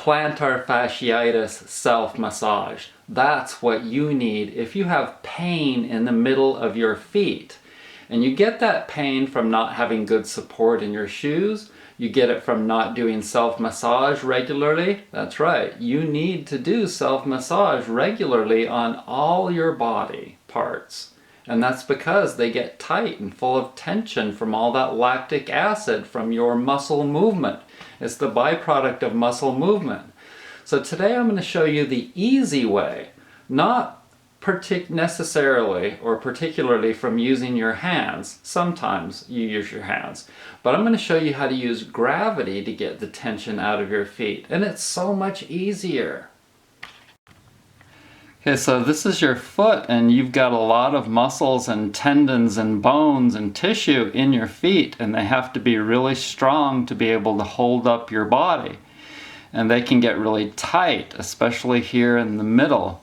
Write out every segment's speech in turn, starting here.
plantar fasciitis self-massage. That's what you need if you have pain in the middle of your feet. And you get that pain from not having good support in your shoes. You get it from not doing self-massage regularly. That's right, you need to do self-massage regularly on all your body parts. And that's because they get tight and full of tension from all that lactic acid from your muscle movement. It's the byproduct of muscle movement. So today I'm going to show you the easy way, not necessarily or particularly from using your hands. Sometimes you use your hands, but I'm going to show you how to use gravity to get the tension out of your feet, and it's so much easier. Okay, so this is your foot, and you've got a lot of muscles and tendons and bones and tissue in your feet, and they have to be really strong to be able to hold up your body. And they can get really tight, especially here in the middle.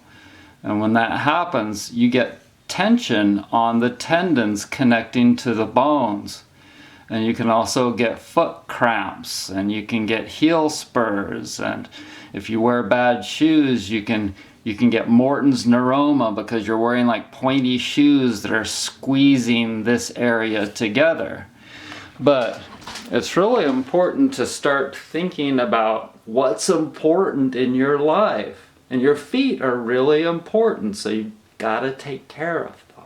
And when that happens, you get tension on the tendons connecting to the bones. And you can also get foot cramps, and you can get heel spurs, and if you wear bad shoes, you can get Morton's neuroma because you're wearing like pointy shoes that are squeezing this area together. But it's really important to start thinking about what's important in your life. And your feet are really important, so you've got to take care of them.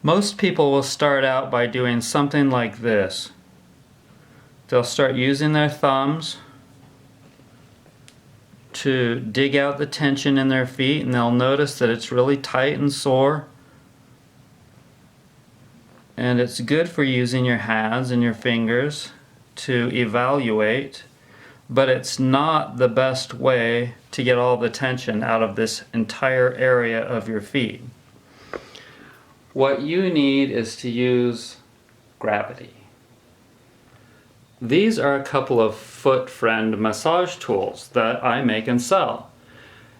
Most people will start out by doing something like this. They'll start using their thumbs to dig out the tension in their feet, and they'll notice that it's really tight and sore. And it's good for using your hands and your fingers to evaluate, but it's not the best way to get all the tension out of this entire area of your feet. What you need is to use gravity. These are a couple of foot friend massage tools that I make and sell.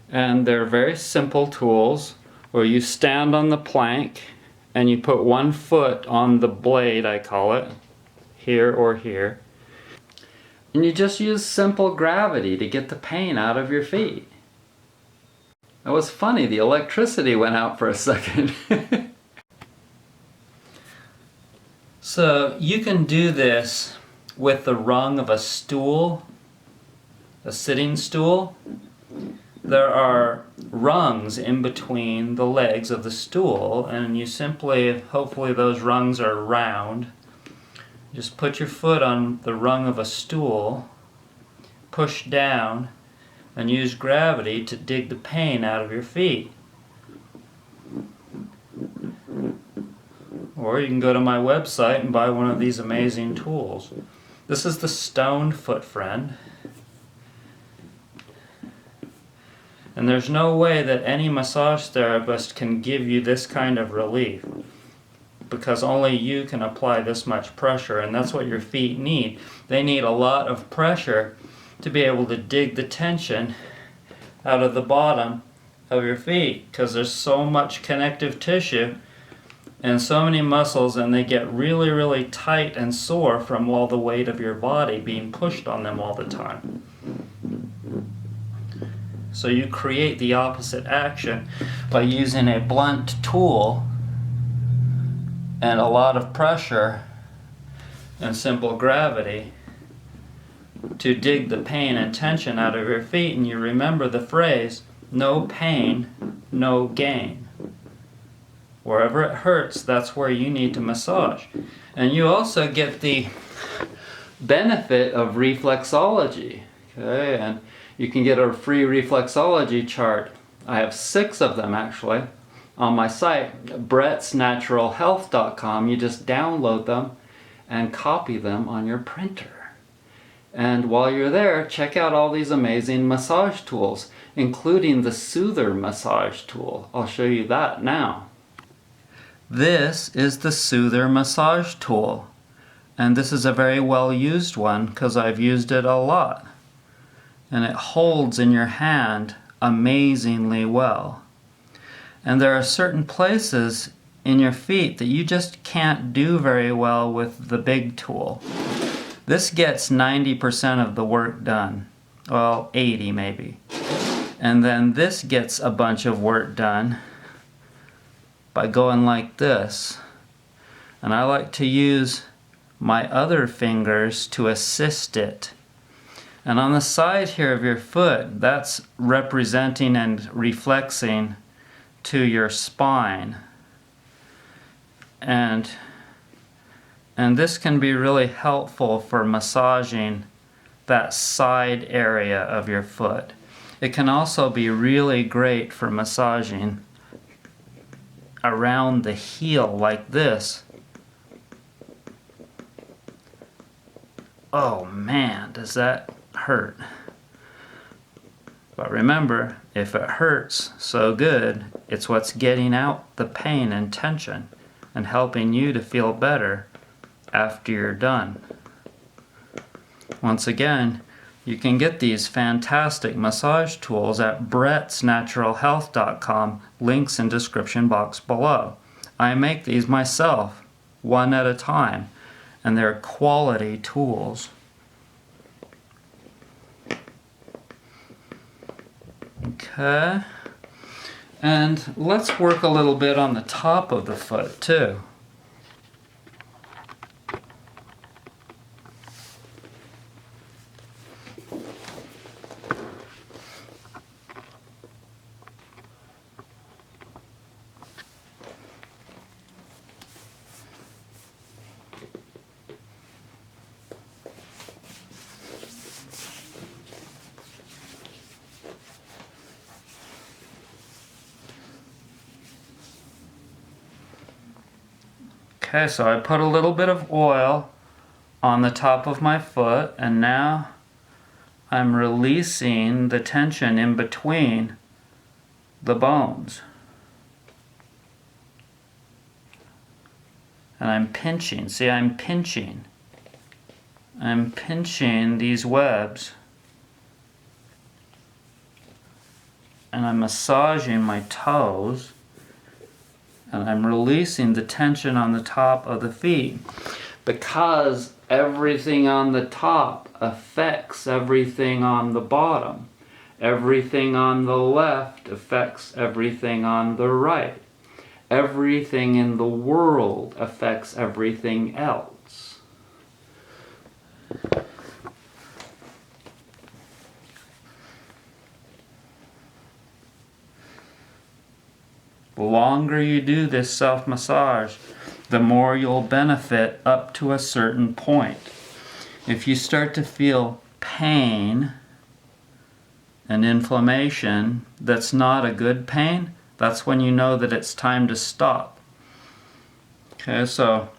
And they're very simple tools where you stand on the plank and you put one foot on the blade, I call it, here or here. And you just use simple gravity to get the pain out of your feet. It was funny, the electricity went out for a second. So you can do this with the rung of a stool, a sitting stool. There are rungs in between the legs of the stool, and you simply, hopefully those rungs are round. Just put your foot on the rung of a stool, push down, and use gravity to dig the pain out of your feet. Or you can go to my website and buy one of these amazing tools. This is the Stoned Foot Friend. And there's no way that any massage therapist can give you this kind of relief, because only you can apply this much pressure, and that's what your feet need. They need a lot of pressure to be able to dig the tension out of the bottom of your feet, because there's so much connective tissue and so many muscles, and they get really, really tight and sore from all the weight of your body being pushed on them all the time. So you create the opposite action by using a blunt tool and a lot of pressure and simple gravity to dig the pain and tension out of your feet. And you remember the phrase, no pain, no gain. Wherever it hurts, that's where you need to massage. And you also get the benefit of reflexology. Okay, and you can get a free reflexology chart. I have 6 of them actually on my site, brettsnaturalhealth.com. You just download them and copy them on your printer. And while you're there, check out all these amazing massage tools, including the Soother massage tool. I'll show you that now. This is the Soother massage tool. And this is a very well used one because I've used it a lot. And it holds in your hand amazingly well. And there are certain places in your feet that you just can't do very well with the big tool. This gets 90% of the work done. well, 80 maybe. And then this gets a bunch of work done by going like this. And I like to use my other fingers to assist it. And on the side here of your foot, that's representing and reflexing to your spine. And this can be really helpful for massaging that side area of your foot. It can also be really great for massaging around the heel like this. Oh man, does that hurt. But remember, if it hurts so good, it's what's getting out the pain and tension and helping you to feel better after you're done. Once again, you can get these fantastic massage tools at brettsnaturalhealth.com, links in description box below. I make these myself, one at a time, and they're quality tools. Okay, and let's work a little bit on the top of the foot too. Okay, so I put a little bit of oil on the top of my foot, and now I'm releasing the tension in between the bones. And I'm pinching. See, I'm pinching. I'm pinching these webs. And I'm massaging my toes. And I'm releasing the tension on the top of the feet, because everything on the top affects everything on the bottom. Everything on the left affects everything on the right. Everything in the world affects everything else. The longer you do this self-massage, the more you'll benefit up to a certain point. If you start to feel pain and inflammation that's not a good pain, that's when you know that it's time to stop. Okay, so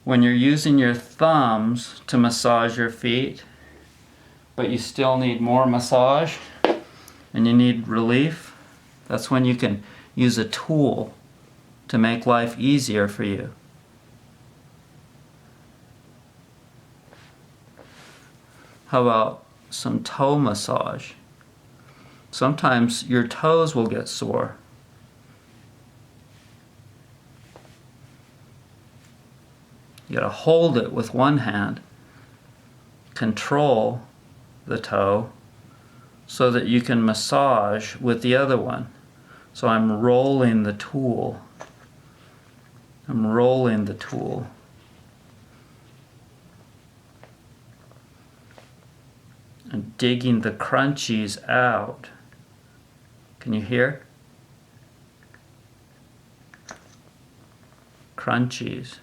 when you're using your thumbs to massage your feet, but you still need more massage and you need relief, that's when you can use a tool to make life easier for you. How about some toe massage? Sometimes your toes will get sore. You gotta hold it with one hand, control the toe so that you can massage with the other one. So I'm rolling the tool. I'm rolling the tool. And digging the crunchies out. Can you hear? Crunchies.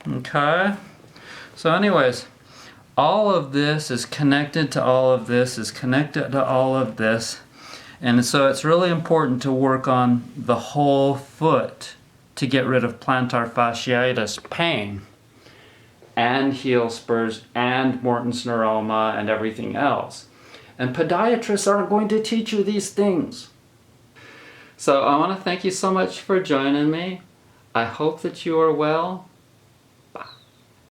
Okay. So anyways, all of this is connected to all of this, is connected to all of this. And so it's really important to work on the whole foot to get rid of plantar fasciitis pain and heel spurs and Morton's neuroma and everything else. And podiatrists aren't going to teach you these things. So I want to thank you so much for joining me. I hope that you are well.